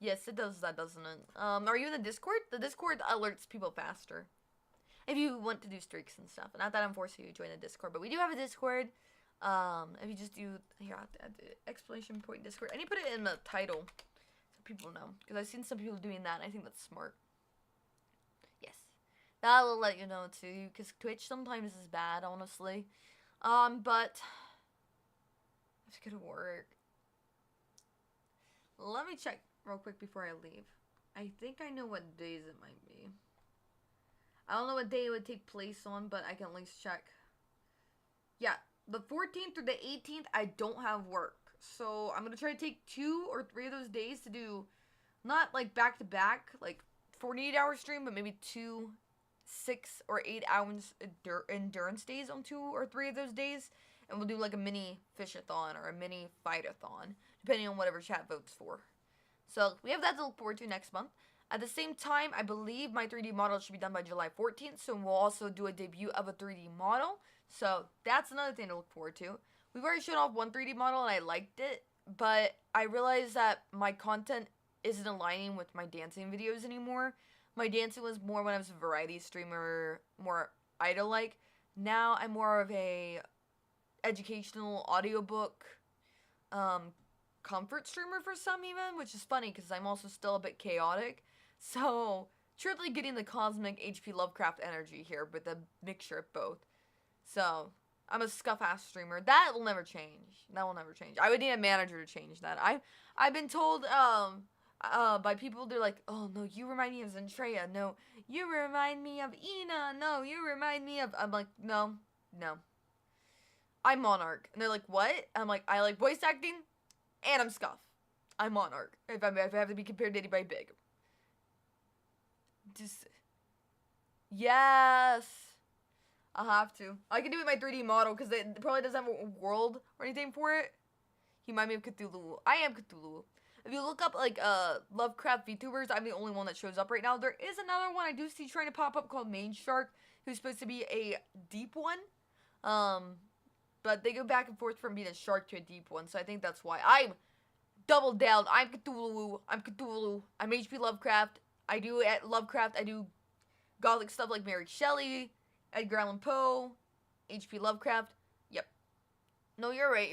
Speaker 1: Yes, it does that, doesn't it? Are you in the Discord? The Discord alerts people faster. If you want to do streaks and stuff. Not that I'm forcing you to join the Discord, but we do have a Discord. If you just do, here, I'll add the exclamation point Discord. And you put it in the title so people know. Because I've seen some people doing that, and I think that's smart. Yes. That'll let you know, too. Because Twitch sometimes is bad, honestly. But let's go to work. Let me check real quick before I leave. I think I know what days it might be. I don't know what day it would take place on, but I can at least check. Yeah, the 14th through the 18th, I don't have work. So I'm going to try to take 2 or 3 of those days to do, not like back to back, like 48-hour stream, but maybe 2, 6, or 8 hours endurance days on 2 or 3 of those days. And we'll do like a mini fish-a-thon or a mini fight-a-thon, depending on whatever chat votes for. So we have that to look forward to next month. At the same time, I believe my 3D model should be done by July 14th, so we'll also do a debut of a 3D model. So that's another thing to look forward to. We've already shown off one 3D model and I liked it, but I realized that my content isn't aligning with my dancing videos anymore. My dancing was more when I was a variety streamer, more idol-like. Now I'm more of a educational audiobook, comfort streamer for some even, which is funny because I'm also still a bit chaotic. So, truly getting the cosmic HP Lovecraft energy here with a mixture of both. So, I'm a scuff-ass streamer. That will never change. That will never change. I would need a manager to change that. I've been told, by people, they're like, oh, no, you remind me of Zentreya. No, you remind me of Ina. No, you remind me of... I'm like, no. I'm Monarch. And they're like, what? I'm like, I like voice acting, and I'm Scuff. I'm Monarch. If I have to be compared to anybody big. Just... Yes! I'll have to. I can do it with my 3D model, because it probably doesn't have a world or anything for it. He might be of Cthulhu. I am Cthulhu. If you look up, like, Lovecraft VTubers, I'm the only one that shows up right now. There is another one I do see trying to pop up called Main Shark, who's supposed to be a deep one. But they go back and forth from being a shark to a deep one, so I think that's why. I'm double down. I'm Cthulhu. I'm HP Lovecraft. I do Lovecraft. I do gothic stuff like Mary Shelley, Edgar Allan Poe, HP Lovecraft. Yep. No, you're right.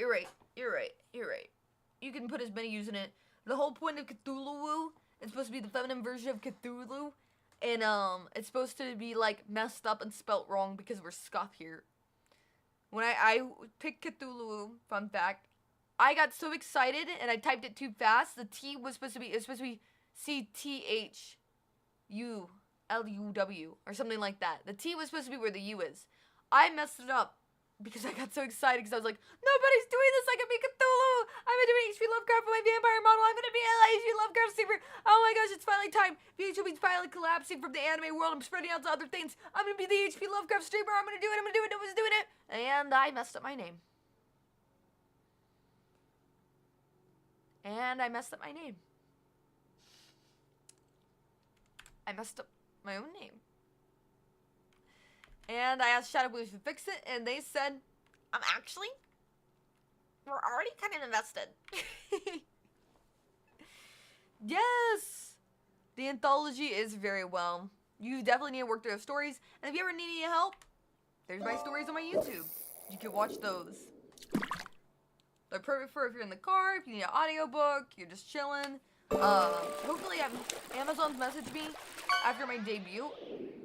Speaker 1: You can put as many using it. The whole point of Cthulhu is supposed to be the feminine version of Cthulhu. And, it's supposed to be, like, messed up and spelt wrong because we're Scuff here. When I picked Cthulhu, fun fact, I got so excited and I typed it too fast. The T was supposed to be, CTHULUW or something like that. The T was supposed to be where the U is. I messed it up because I got so excited because I was like, nobody's doing this. I can be Cthulhu. I'm gonna do HP Lovecraft for my vampire model. I'm gonna be an HP Lovecraft streamer. Oh my gosh, it's finally time. VH will be finally collapsing from the anime world. I'm spreading out to other things. I'm gonna be the HP Lovecraft streamer. I'm gonna do it. Nobody's doing it. And I messed up my name. I messed up my own name. And I asked Shadow Blues to fix it, and they said, actually, we're already kind of invested. Yes! The anthology is very well. You definitely need to work through those stories, and if you ever need any help, there's my stories on my YouTube. You can watch those. They're perfect for if you're in the car, if you need an audiobook, you're just chilling. Hopefully Amazon's messaged me after my debut.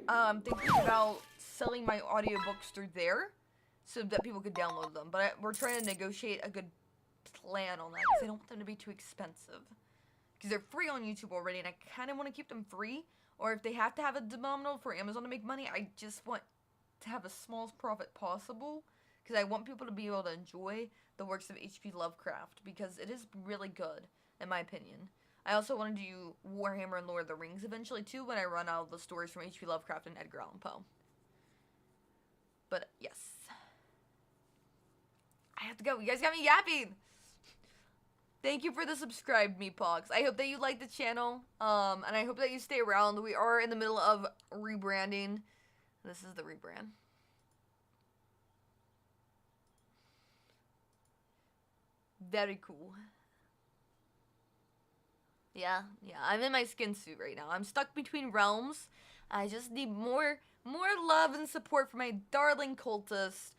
Speaker 1: I'm thinking about selling my audiobooks through there so that people could download them. But we're trying to negotiate a good plan on that because I don't want them to be too expensive. Because they're free on YouTube already and I kind of want to keep them free. Or if they have to have a denominator for Amazon to make money, I just want to have the smallest profit possible. Because I want people to be able to enjoy the works of H.P. Lovecraft. Because it is really good, in my opinion. I also want to do Warhammer and Lord of the Rings eventually too when I run out of the stories from H.P. Lovecraft and Edgar Allan Poe. But, yes. I have to go. You guys got me yapping. Thank you for the subscribe, Meatpox. I hope that you like the channel, and I hope that you stay around. We are in the middle of rebranding. This is the rebrand. Very cool. Yeah, I'm in my skin suit right now. I'm stuck between realms. I just need more love and support from my darling cultists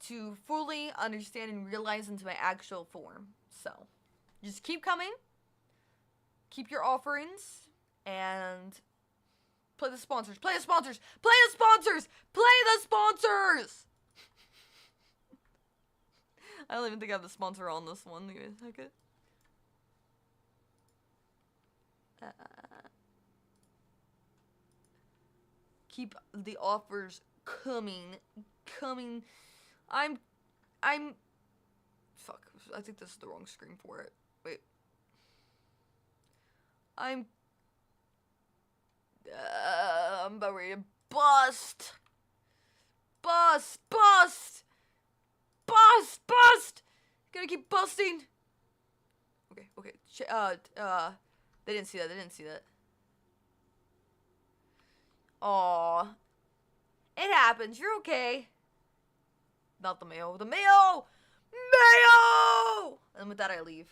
Speaker 1: to fully understand and realize into my actual form. So, just keep coming. Keep your offerings. And play the sponsors. Play the sponsors. Play the sponsors. Play the sponsors. I don't even think I have the sponsor on this one. Give me a second. Keep the offers coming. I'm fuck, I think this is the wrong screen for it. Wait. I'm about ready to bust. Gonna keep busting. Okay. They didn't see that. Aww. It happens. You're okay. Not the mayo. The mayo! Mayo! And with that, I leave.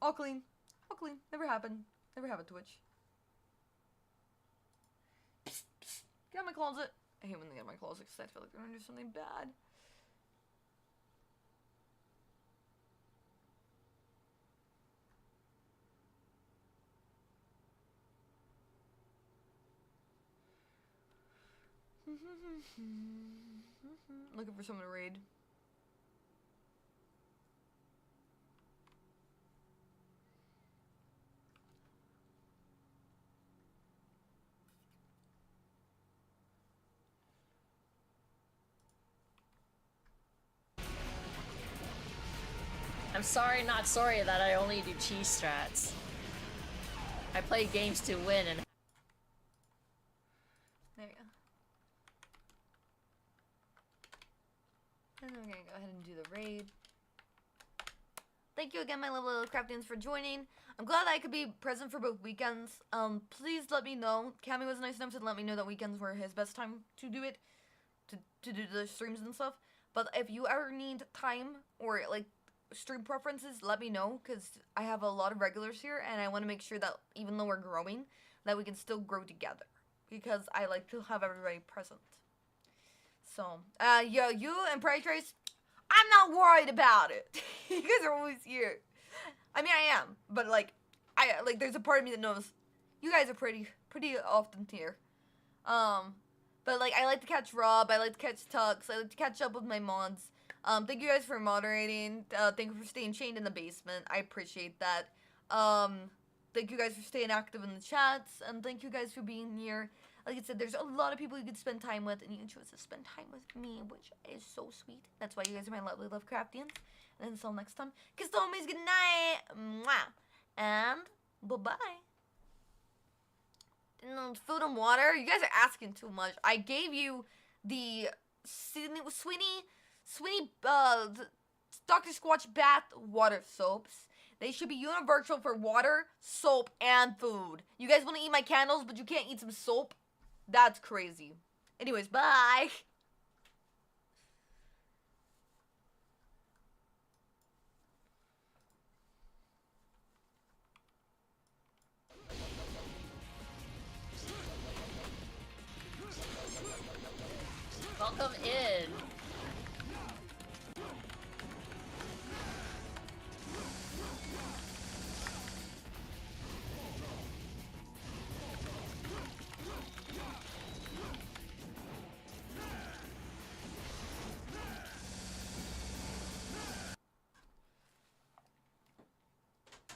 Speaker 1: All clean. Never happened, Twitch. Psst. Get out of my closet. I hate when they get out of my closet because I feel like they're gonna do something bad. Looking for someone to raid.
Speaker 4: I'm sorry, not sorry that I only do cheese strats. I play games to win and...
Speaker 1: There you go. And then we're gonna go ahead and do the raid. Thank you again, my lovely little craftians, for joining. I'm glad I could be present for both weekends. Please let me know. Cammy was nice enough to let me know that weekends were his best time to do it. To do the streams and stuff. But if you ever need time or, like, stream preferences, let me know. Because I have a lot of regulars here. And I want to make sure that even though we're growing, that we can still grow together. Because I like to have everybody present. So, yo, you and Prey Trace, I'm not worried about it. You guys are always here. I mean, I am, but like, there's a part of me that knows you guys are pretty often here. But like, I like to catch Rob, I like to catch Tux, I like to catch up with my mods. Thank you guys for moderating. Thank you for staying chained in the basement. I appreciate that. Thank you guys for staying active in the chats, and thank you guys for being here. Like I said, there's a lot of people you could spend time with, and you chose to spend time with me, which is so sweet. That's why you guys are my lovely Lovecraftians. And until next time, kiss the homies, good night, mwah, and bye-bye. Food and water? You guys are asking too much. I gave you the Sweeney, Dr. Squatch Bath water soaps. They should be universal for water, soap, and food. You guys want to eat my candles, but you can't eat some soap? That's crazy. Anyways, bye!
Speaker 4: welcome in.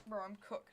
Speaker 1: Bro, I'm cooked.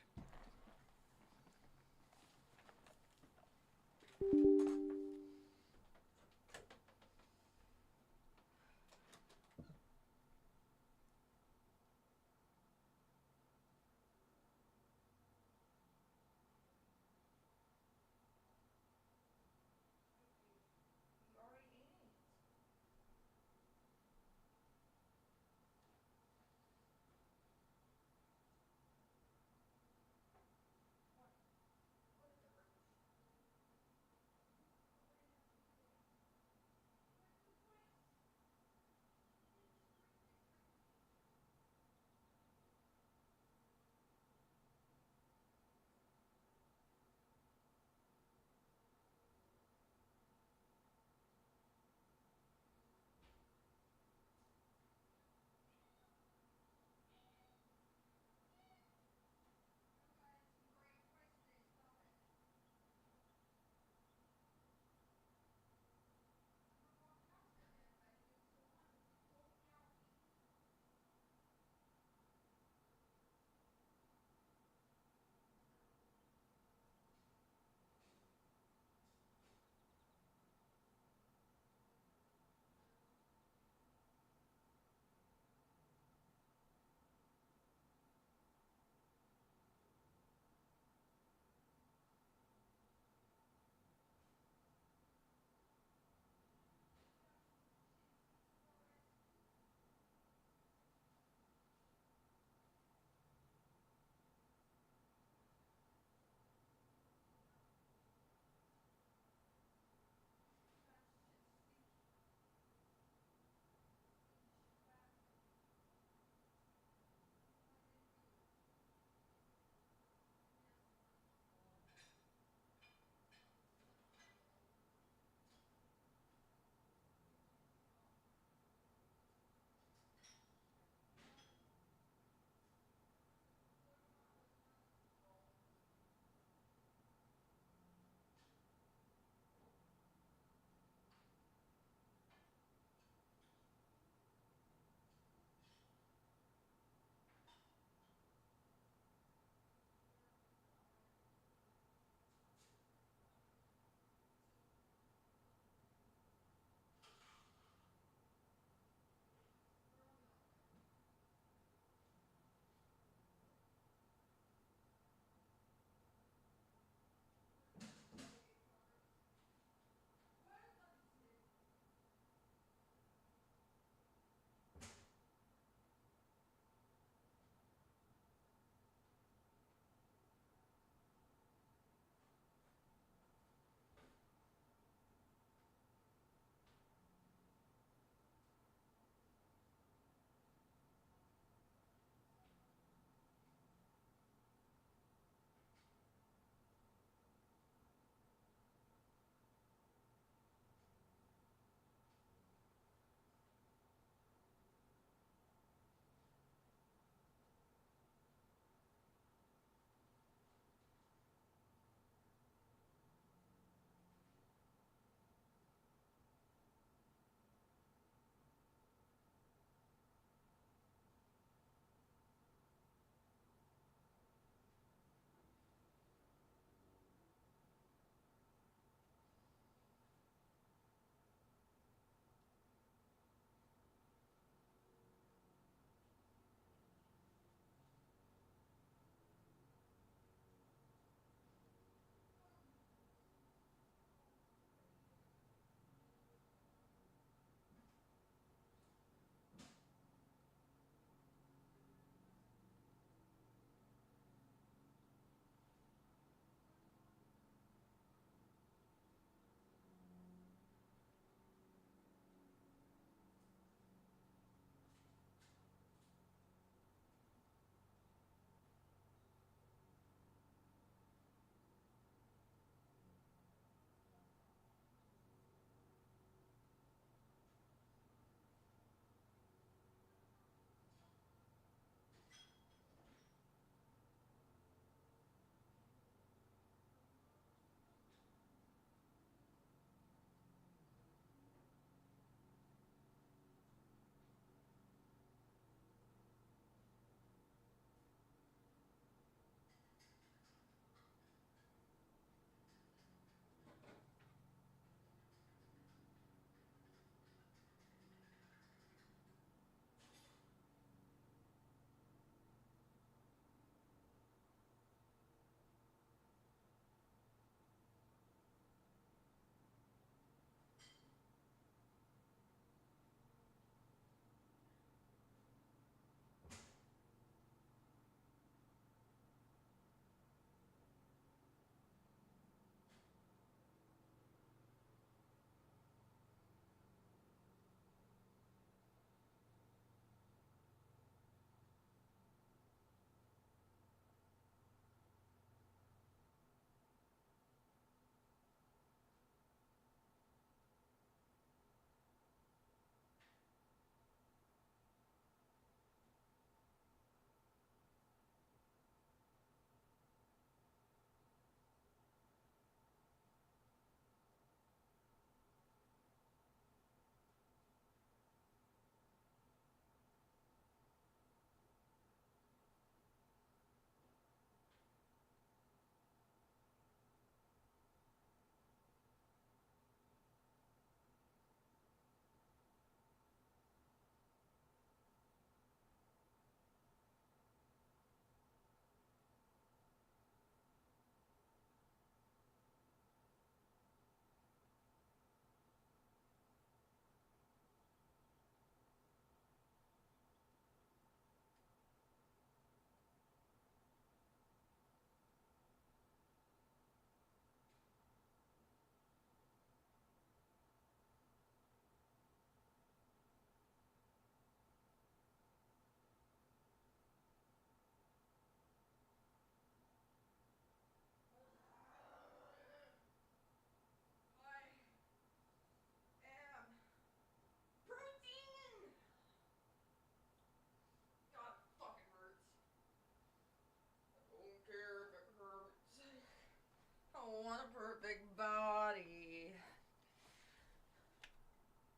Speaker 1: want a perfect body.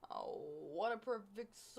Speaker 1: Oh, what a perfect soul.